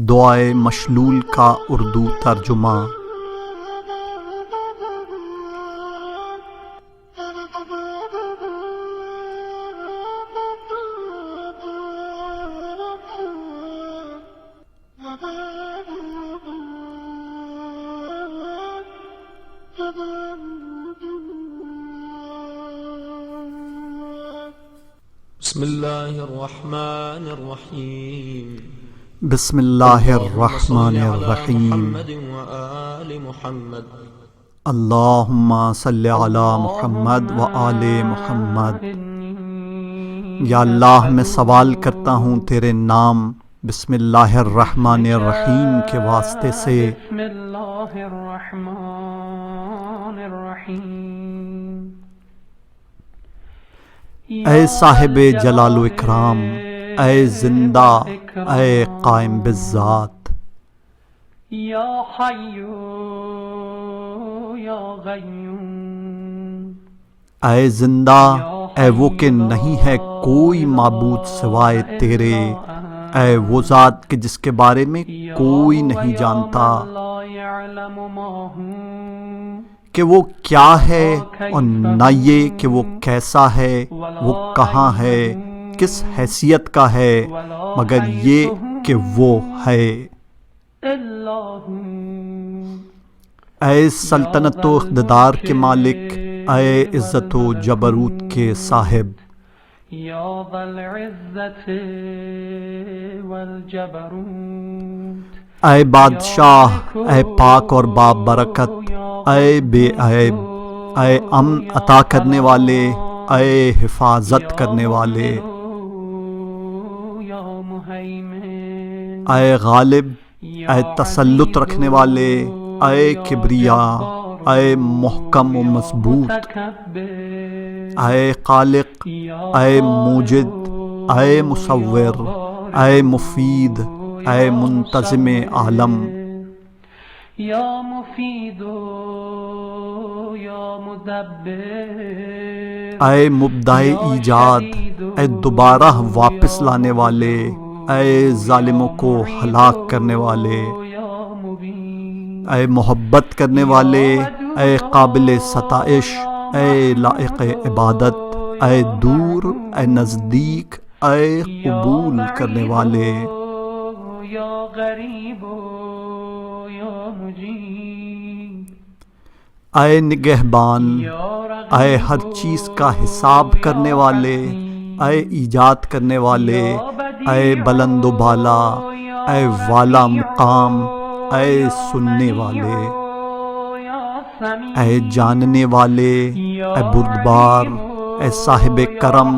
دعائے مشلول کا اردو ترجمہ۔ بسم اللہ الرحمن الرحیم۔ بسم اللہ الرحمن الرحیم۔ محمد وآل محمد۔ اللہم صلی علی محمد وآل محمد۔ یا اللہ میں سوال کرتا ہوں تیرے نام بسم اللہ الرحمن الرحیم کے واسطے سے۔ بسم اللہ الرحمن الرحیم۔ اے صاحب جلال و اکرام، اے زندہ، اے قائم بالذات، یا حی یا قیوم، اے زندہ، اے وہ کہ نہیں ہے کوئی معبود سوائے تیرے، اے وہ ذات کہ جس کے بارے میں کوئی نہیں جانتا کہ وہ کیا ہے، اور نہ یہ کہ وہ کیسا ہے، وہ کہاں ہے، کس حیثیت کا ہے، مگر یہ کہ وہ ہے۔ اے سلطنت و اقتدار کے مالک، اے عزت و جبروت کے صاحب، یا ذا العزت والجبروت، اے بادشاہ، اے پاک اور بابرکت، اے بے عیب، اے امن عطا کرنے والے، اے حفاظت کرنے والے، یا مہیمن، اے غالب، اے تسلط رکھنے والے، اے کبریا، اے محکم و مضبوط، متکبر، اے خالق، اے موجد، اے مصور، اے مفید، اے منتظم عالم، یا مفید یا مدبر، اے مبدع ایجاد، اے دوبارہ واپس لانے والے، اے ظالموں کو ہلاک کرنے والے، یا مبین، اے محبت کرنے والے، اے قابل ستائش، اے لائق عبادت، اے دور، اے نزدیک، اے قبول کرنے والے، یا غریب یا مجیب، اے نگہبان، اے ہر چیز کا حساب کرنے والے، اے ایجاد کرنے والے، اے بلند و بالا، اے والا مقام، اے سننے والے، اے جاننے والے، اے بردبار، اے صاحب کرم،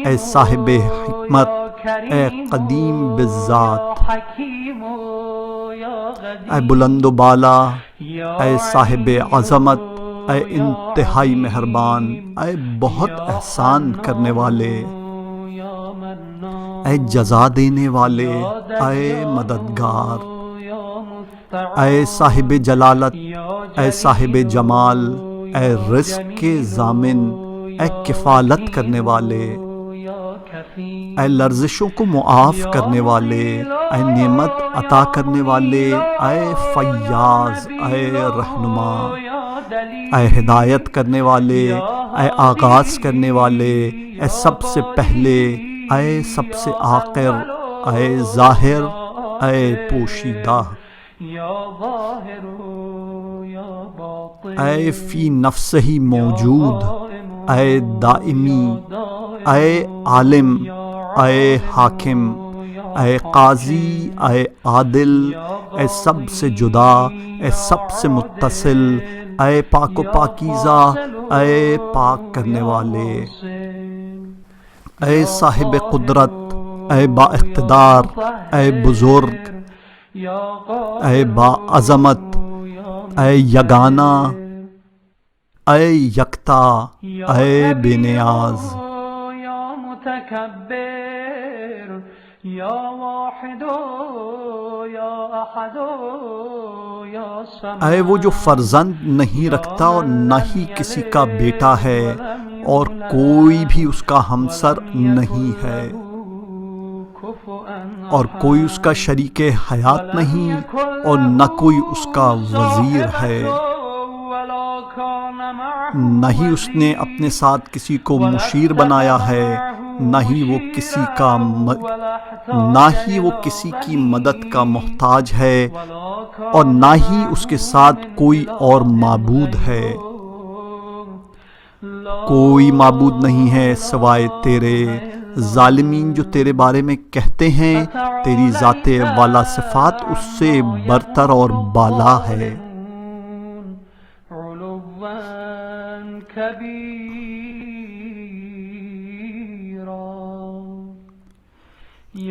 اے صاحب حکمت، اے قدیم بالذات، اے بلند و بالا، اے صاحب عظمت، اے انتہائی مہربان، اے بہت احسان کرنے والے، اے جزا دینے والے، اے مددگار، اے صاحب جلالت، اے صاحب جمال، اے رزق کے ضامن، اے کفالت کرنے والے، اے لرزشوں کو معاف کرنے والے، اے نعمت عطا کرنے والے، اے فیاض، اے رہنما، اے ہدایت کرنے والے، اے آغاز کرنے والے، اے سب سے پہلے، اے سب سے آخر، اے ظاہر، اے پوشیدہ، اے فی نفس ہی موجود، اے دائمی، اے عالم، اے حاکم، اے قاضی، اے عادل، اے سب سے جدا، اے سب سے متصل، اے پاک و پاکیزہ، اے پاک کرنے والے، اے صاحب قدرت، اے با اقتدار، اے بزرگ، اے با عظمت، اے یگانہ، اے یکتا، اے بے نیاز، یا متکبر، یا واحد یا احد یا صمد، اے وہ جو فرزند نہیں رکھتا اور نہ ہی کسی کا بیٹا ہے اور کوئی بھی اس کا ہمسر نہیں ہے اور کوئی اس کا شریک حیات نہیں اور نہ کوئی اس کا وزیر ہے، نہ ہی اس نے اپنے ساتھ کسی کو مشیر بنایا ہے، نہ ہی وہ کسی کی مدد کا محتاج ہے اور نہ ہی اس کے ساتھ کوئی اور معبود ہے۔ کوئی معبود نہیں ہے سوائے تیرے، ظالمین جو تیرے بارے میں کہتے ہیں تیری ذات والا صفات اس سے برتر اور بالا ہے۔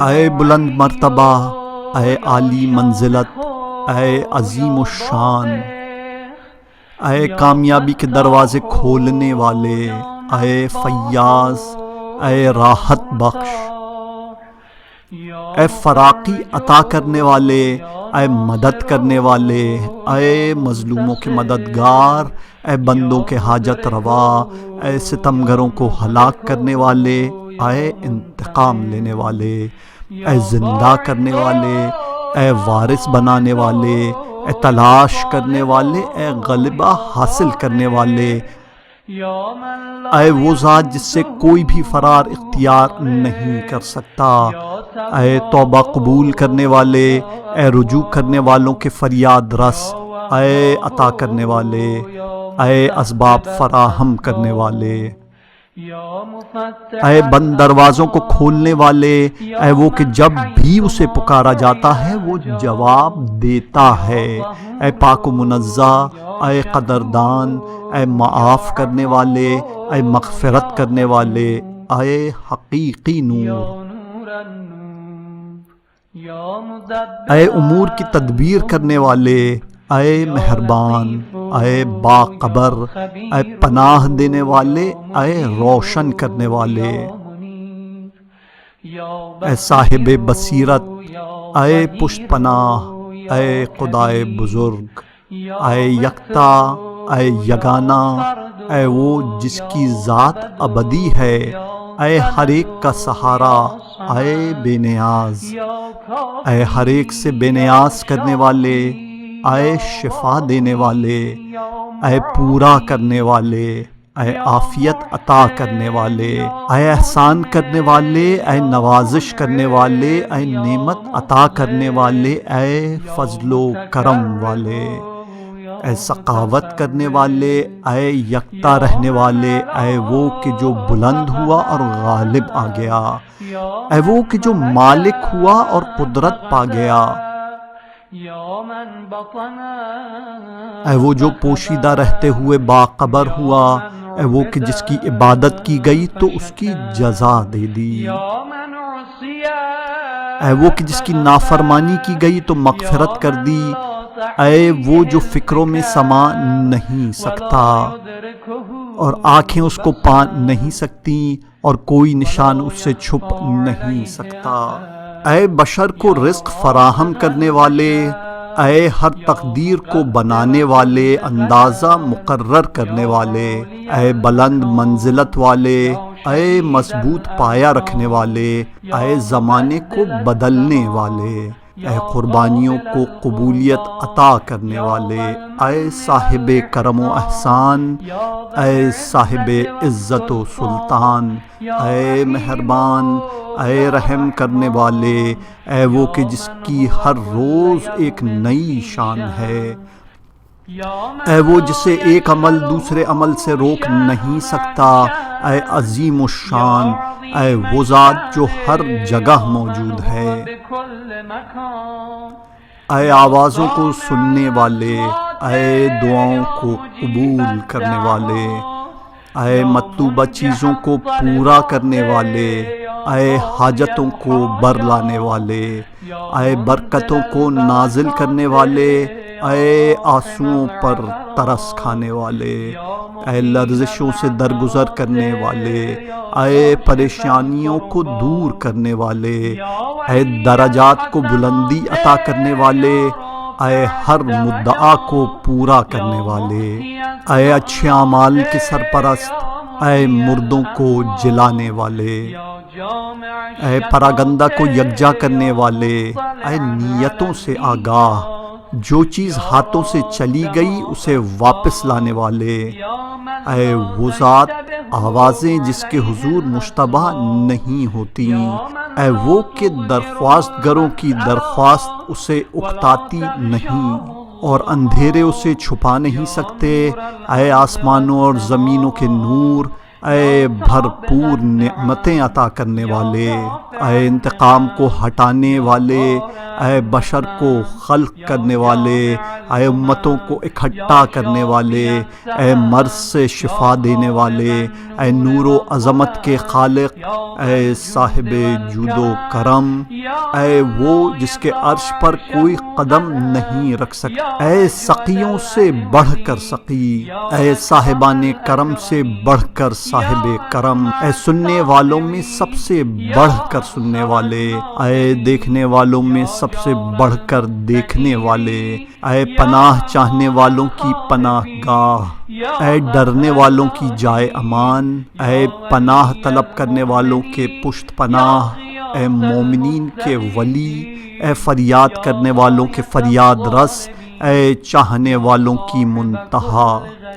اے بلند مرتبہ، اے عالی منزلت، اے عظیم الشان، اے کامیابی کے دروازے کھولنے والے، اے فیاض، اے راحت بخش، اے فراقی عطا کرنے والے، اے مدد کرنے والے، اے مظلوموں کے مددگار، اے بندوں کے حاجت روا، اے ستمگروں کو ہلاک کرنے والے، اے انتقام لینے والے، اے زندہ کرنے والے، اے وارث بنانے والے، اے تلاش کرنے والے، اے غلبہ حاصل کرنے والے، اے وہ ذات جس سے کوئی بھی فرار اختیار نہیں کر سکتا، اے توبہ قبول کرنے والے، اے رجوع کرنے والوں کے فریاد رس، اے عطا کرنے والے، اے اسباب فراہم کرنے والے، اے بند دروازوں کو کھولنے والے، اے وہ کہ جب بھی اسے پکارا جاتا ہے وہ جواب دیتا ہے، اے پاک و منزہ، اے قدردان، اے معاف کرنے والے، اے مغفرت کرنے والے، اے حقیقی نور، اے امور کی تدبیر کرنے والے، اے مہربان، اے باقبر، اے پناہ دینے والے، اے روشن کرنے والے، اے صاحب بصیرت، اے پشت پناہ، اے خدائے بزرگ، اے یکتا، اے یگانہ، اے وہ جس کی ذات ابدی ہے، اے ہر ایک کا سہارا، اے بے نیاز، اے ہر ایک سے بے نیاز کرنے والے، اے شفا دینے والے، اے پورا کرنے والے، اے عافیت عطا کرنے والے، اے احسان کرنے والے، اے نوازش کرنے والے، اے نعمت عطا کرنے والے، اے فضل و کرم والے، اے سخاوت کرنے والے، اے یکتا رہنے والے، اے وہ کہ جو بلند ہوا اور غالب آ گیا، اے وہ کہ جو مالک ہوا اور قدرت پا گیا، اے وہ جو پوشیدہ رہتے ہوئے باخبر ہوا، اے وہ کہ جس کی عبادت کی گئی تو اس کی جزا دے دی، اے وہ کہ جس کی نافرمانی کی گئی تو مغفرت کر دی، اے وہ جو فکروں میں سما نہیں سکتا اور آنکھیں اس کو پا نہیں سکتی اور کوئی نشان اس سے چھپ نہیں سکتا، اے بشر کو رزق فراہم کرنے والے، اے ہر تقدیر کو بنانے والے، اندازہ مقرر کرنے والے، اے بلند منزلت والے، اے مضبوط پایا رکھنے والے، اے زمانے کو بدلنے والے، اے قربانیوں کو قبولیت عطا کرنے والے، اے صاحب کرم و احسان، اے صاحب عزت و سلطان، اے مہربان، اے رحم کرنے والے، اے وہ کہ جس کی ہر روز ایک نئی شان ہے، اے وہ جسے ایک عمل دوسرے عمل سے روک نہیں سکتا، اے عظیم الشان، اے وہ ذات جو ہر جگہ موجود ہے، اے آوازوں کو سننے والے، اے دعاؤں کو قبول کرنے والے، اے مطلوبہ چیزوں کو پورا کرنے والے، اے حاجتوں کو بر لانے والے، اے برکتوں کو نازل کرنے والے، اے آنسوؤں پر ترس کھانے والے، اے لرزشوں سے درگزر کرنے والے، اے پریشانیوں کو دور کرنے والے، اے درجات کو بلندی عطا کرنے والے، اے ہر مدعا کو پورا کرنے والے، اے اچھے اعمال کے سرپرست، اے مردوں کو جلانے والے، اے پراگندہ کو یکجا کرنے والے، اے نیتوں سے آگاہ، جو چیز ہاتھوں سے چلی گئی اسے واپس لانے والے، اے وہ ذات آوازیں جس کے حضور مشتبہ نہیں ہوتی، اے وہ کہ درخواست گروں کی درخواست اسے اکتاتی نہیں اور اندھیرے اسے چھپا نہیں سکتے، اے آسمانوں اور زمینوں کے نور، اے بھرپور نعمتیں عطا کرنے والے، اے انتقام کو ہٹانے والے، اے بشر کو خلق کرنے والے، اے امتوں کو اکٹھا کرنے والے، اے مرض سے شفا دینے والے، اے نور و عظمت کے خالق، اے صاحب جود و کرم، اے وہ جس کے عرش پر کوئی قدم نہیں رکھ سکتا، اے سقیوں سے بڑھ کر سقی، اے صاحبان کرم سے بڑھ کر صاحب کرم، اے سننے والوں میں سب سے بڑھ کر سننے والے، اے دیکھنے والوں میں سب سے بڑھ کر دیکھنے والے، اے پناہ چاہنے والوں کی پناہ گاہ، اے ڈرنے والوں کی جائے امان، اے پناہ طلب کرنے والوں کے پشت پناہ، اے مومنین کے ولی، اے فریاد کرنے والوں کے فریاد رس، اے چاہنے والوں کی منتہا،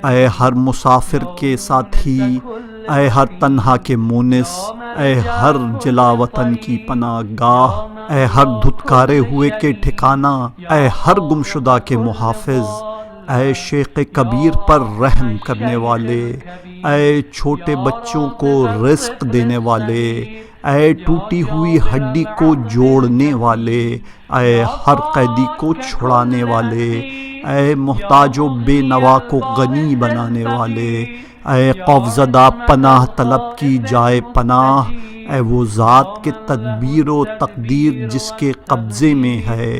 اے ہر مسافر کے ساتھی، اے ہر تنہا کے مونس، اے ہر جلا وطن کی پناہ گاہ، اے ہر دھتکارے ہوئے کے ٹھکانہ، اے ہر گمشدہ کے محافظ، اے شیخ کبیر پر رحم کرنے والے، اے چھوٹے بچوں کو رزق دینے والے، اے ٹوٹی ہوئی ہڈی کو جوڑنے والے، اے ہر قیدی کو چھڑانے والے، اے محتاج و بے نوا کو غنی بنانے والے، اے خوفزدہ پناہ طلب کی جائے پناہ، اے وہ ذات کے تدبیر و تقدیر جس کے قبضے میں ہے،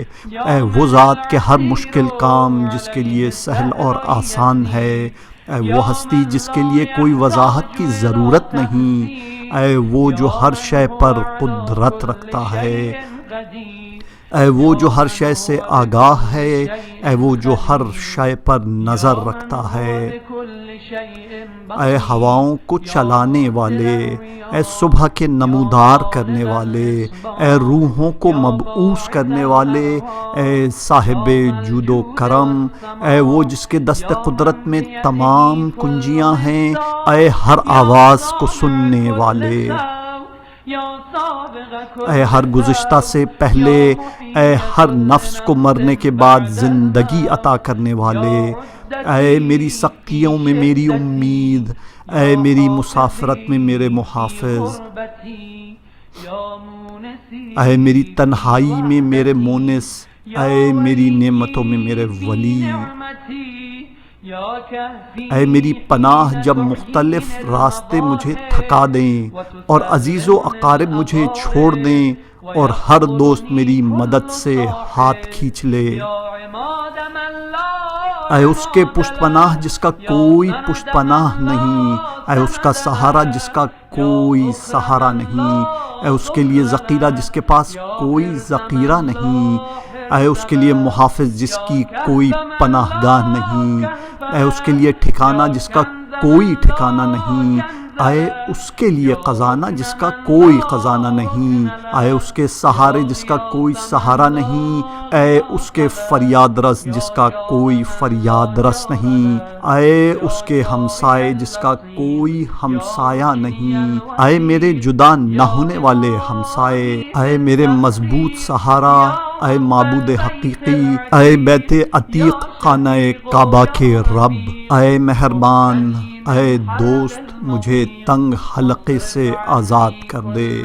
اے وہ ذات کے ہر مشکل کام جس کے لیے سہل اور آسان ہے، اے وہ ہستی جس کے لیے کوئی وضاحت کی ضرورت نہیں، اے وہ جو ہر شے پر قدرت رکھتا ہے، اے وہ جو ہر شے سے آگاہ ہے، اے وہ جو ہر شے پر نظر رکھتا ہے، اے ہواؤں کو چلانے والے، اے صبح کے نمودار کرنے والے، اے روحوں کو مبعوث کرنے والے، اے صاحب جود و کرم، اے وہ جس کے دست قدرت میں تمام کنجیاں ہیں، اے ہر آواز کو سننے والے، اے ہر گزشتہ سے پہلے، اے ہر نفس کو مرنے کے بعد زندگی عطا کرنے والے، اے میری سختیوں میں میری امید، اے میری مسافرت میں میرے محافظ، اے میری تنہائی میں میرے مونس، اے میری نعمتوں میں میرے ولی، اے میری پناہ جب مختلف راستے مجھے تھکا دیں اور عزیز و اقارب مجھے چھوڑ دیں اور ہر دوست میری مدد سے ہاتھ کھینچ لے، اے اس کے پشت پناہ جس کا کوئی پشت پناہ نہیں، اے اس کا سہارا جس کا کوئی سہارا نہیں، اے اس کے لیے ذخیرہ جس کے پاس کوئی ذخیرہ نہیں، اے اس کے لیے محافظ جس کی کوئی پناہ گاہ نہیں، اے اس کے لیے ٹھکانہ جس کا کوئی ٹھکانہ نہیں، اے اس کے لیے خزانہ جس کا کوئی خزانہ نہیں، اے اس کے سہارے جس کا کوئی سہارا نہیں، اے اس کے فریاد رس جس کا کوئی فریاد رس نہیں، اے اس کے ہمسائے جس کا کوئی ہمسایہ نہیں، اے میرے جدا نہ ہونے والے ہمسائے، اے میرے مضبوط سہارا، اے معبود حقیقی، اے بیت عتیق خانہ کعبہ کے رب، اے مہربان، اے دوست، مجھے تنگ حلقے سے آزاد کر دے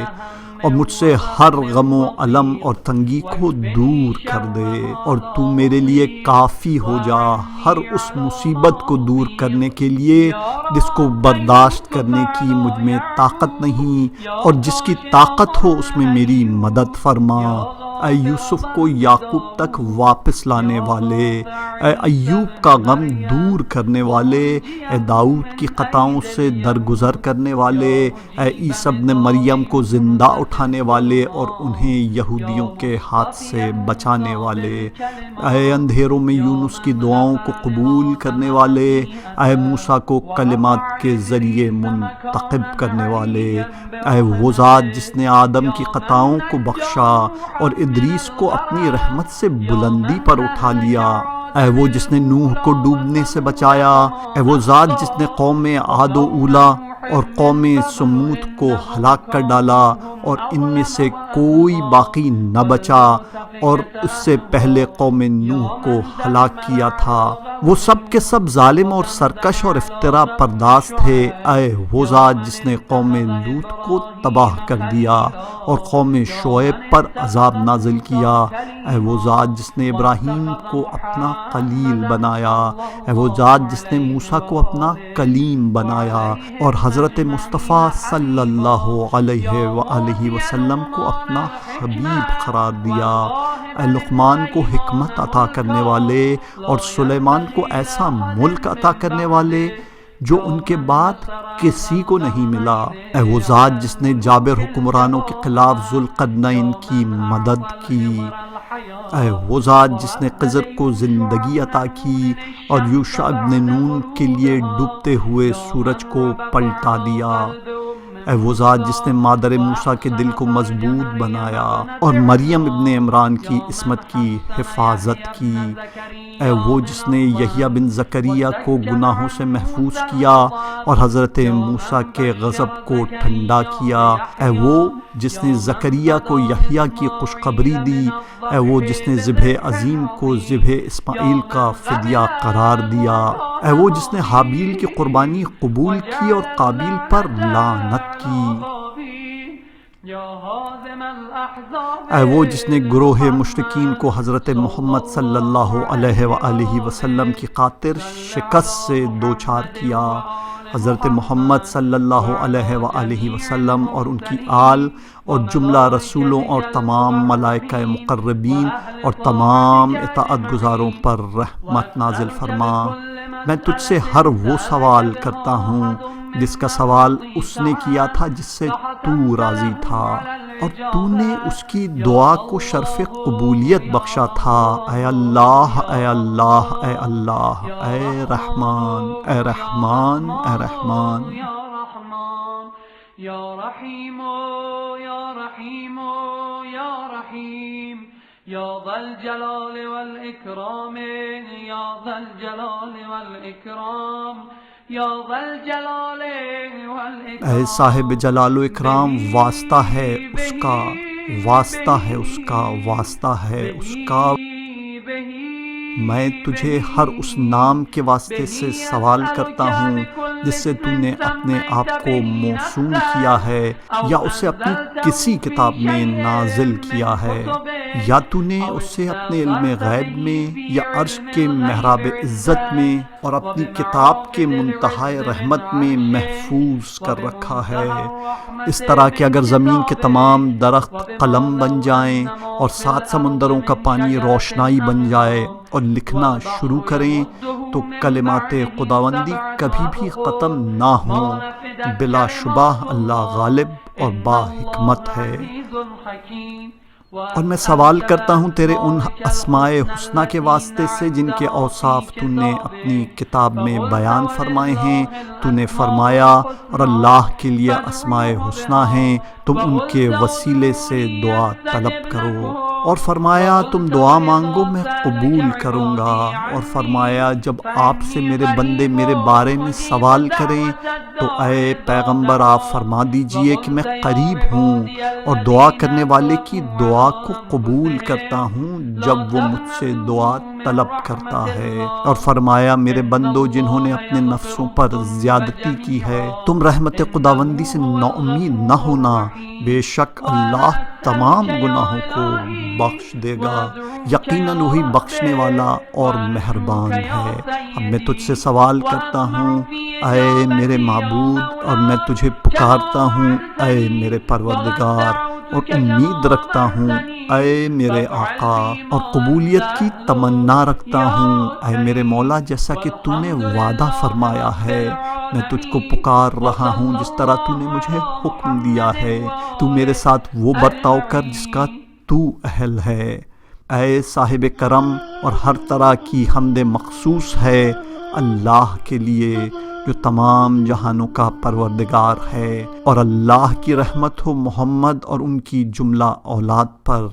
اور مجھ سے ہر غم و الم اور تنگی کو دور کر دے، اور تو میرے لیے کافی ہو جا ہر اس مصیبت کو دور کرنے کے لیے جس کو برداشت کرنے کی مجھ میں طاقت نہیں، اور جس کی طاقت ہو اس میں میری مدد فرما، اے یوسف کو یعقوب تک واپس لانے والے، اے ایوب کا غم دور کرنے والے، اے داؤد کی خطاؤں سے درگزر کرنے والے، اے عیسی ابن مریم کو زندہ اٹھانے والے اور انہیں یہودیوں کے ہاتھ سے بچانے والے، اے اندھیروں میں یونس کی دعاؤں کو قبول کرنے والے، اے موسیٰ کو کلمات کے ذریعے منتخب کرنے والے، اے وہ ذات جس نے آدم کی خطاؤں کو بخشا اور ادریس کو اپنی رحمت سے بلندی پر اٹھا لیا، اے وہ جس نے نوح کو ڈوبنے سے بچایا، اے وہ ذات جس نے قوم عاد و اولا اور قوم سمود کو ہلاک کر ڈالا اور ان میں سے کوئی باقی نہ بچا، اور اس سے پہلے قوم نوح کو ہلاک کیا تھا، وہ سب کے سب ظالم اور سرکش اور افتراء پرداز تھے، اے وہ ذات جس نے قوم لوط کو تباہ کر دیا اور قوم شعیب پر عذاب نازل کیا، اے وہ ذات جس نے ابراہیم کو اپنا خلیل بنایا، اے وہ ذات جس نے موسیٰ کو اپنا کلیم بنایا اور حضرت مصطفیٰ صلی اللہ علیہ وآلہ وسلم کو اپنا حبیب قرار دیا، اے لقمان کو حکمت عطا کرنے والے اور سلیمان کو ایسا ملک عطا کرنے والے جو ان کے بعد کسی کو نہیں ملا، اے وہ ذات جس نے جابر حکمرانوں کے خلاف ذوالقرنین کی مدد کی، اے وہ ذات جس نے خضر کو زندگی عطا کی اور یوشع ابن نون کے لیے ڈوبتے ہوئے سورج کو پلٹا دیا، اے وہ ذات جس نے مادر موسیٰ کے دل کو مضبوط بنایا اور مریم ابن عمران کی عصمت کی حفاظت کی، اے وہ جس نے یحییٰ بن زکریہ کو گناہوں سے محفوظ کیا اور حضرت موسیٰ کے غضب کو ٹھنڈا کیا، اے وہ جس نے زکریہ کو یحییٰ کی خوشخبری دی، اے وہ جس نے ذبح عظیم کو ذبح اسماعیل کا فدیہ قرار دیا، اے وہ جس نے حابیل کی قربانی قبول کی اور قابیل پر لعنت کی، اے وہ جس نے گروہ مشرکین کو حضرت محمد صلی اللہ علیہ وآلہ وسلم کی خاطر شکست سے دوچار کیا، حضرت محمد صلی اللہ علیہ وآلہ وسلم اور ان کی آل اور جملہ رسولوں اور تمام ملائکہ مقربین اور تمام اطاعت گزاروں پر رحمت نازل فرما۔ میں تجھ سے ہر وہ سوال کرتا ہوں جس کا سوال اس نے کیا تھا جس سے تو راضی تھا اور تو نے اس کی دعا کو شرف قبولیت بخشا تھا، اے اللہ اے اللہ اے اللہ، اے رحمان اے رحمان اے رحمان، یا رحمان یا رحیم یا رحیم یا رحیم، یا ذا الجلال والاکرام یا ذا الجلال والاکرام، یا ذا الجلال والاکرام، اے صاحب جلال و اکرام، واسطہ ہے اس کا، واسطہ ہے اس کا، واسطہ ہے اس کا، میں تجھے ہر اس نام کے واسطے سے سوال کرتا ہوں جس سے تو نے اپنے آپ کو موسوم کیا ہے یا اسے اپنی کسی کتاب میں نازل کیا ہے، یا تو نے اسے اپنے علم غیب میں یا عرش کے محراب عزت میں اور اپنی کتاب کے منتہائے رحمت میں محفوظ کر رکھا ہے، اس طرح کہ اگر زمین کے تمام درخت قلم بن جائیں اور 7 سمندروں کا پانی روشنائی بن جائے اور لکھنا شروع کریں تو کلمات خداوندی کبھی بھی ختم نہ ہوں، بلا شبہ اللہ غالب اور با حکمت ہے۔ اور میں سوال کرتا ہوں تیرے ان اسماء حسنہ کے واسطے سے جن کے اوصاف تو نے اپنی کتاب میں بیان فرمائے ہیں، تو نے فرمایا اور اللہ کے لیے اسماء حسنہ ہیں، تم ان کے وسیلے سے دعا طلب کرو، اور فرمایا تم دعا مانگو میں قبول کروں گا، اور فرمایا جب آپ سے میرے بندے میرے بارے میں سوال کریں تو اے پیغمبر آپ فرما دیجئے کہ میں قریب ہوں اور دعا کرنے والے کی دعا کو قبول کرتا ہوں جب وہ مجھ سے دعا طلب کرتا ہے، اور فرمایا میرے بندوں جنہوں نے اپنے نفسوں پر زیادتی کی ہے تم رحمت خداوندی سے نا امید نہ ہونا، بے شک اللہ تمام گناہوں کو بخش دے گا، یقیناً وہی بخشنے والا اور مہربان ہے۔ اب میں تجھ سے سوال کرتا ہوں اے میرے معبود، اور میں تجھے پکارتا ہوں اے میرے پروردگار، اور امید رکھتا ہوں اے میرے آقا، اور قبولیت کی تمنا رکھتا ہوں اے میرے مولا، جیسا کہ تو نے وعدہ فرمایا ہے میں تجھ کو پکار رہا ہوں جس طرح تو نے مجھے حکم دیا ہے، تو میرے ساتھ وہ برتاؤ کر جس کا تو اہل ہے۔ اے صاحب کرم اور ہر طرح کی حمد مخصوص ہے اللہ کے لیے جو تمام جہانوں کا پروردگار ہے، اور اللہ کی رحمت ہو محمد اور ان کی جملہ اولاد پر۔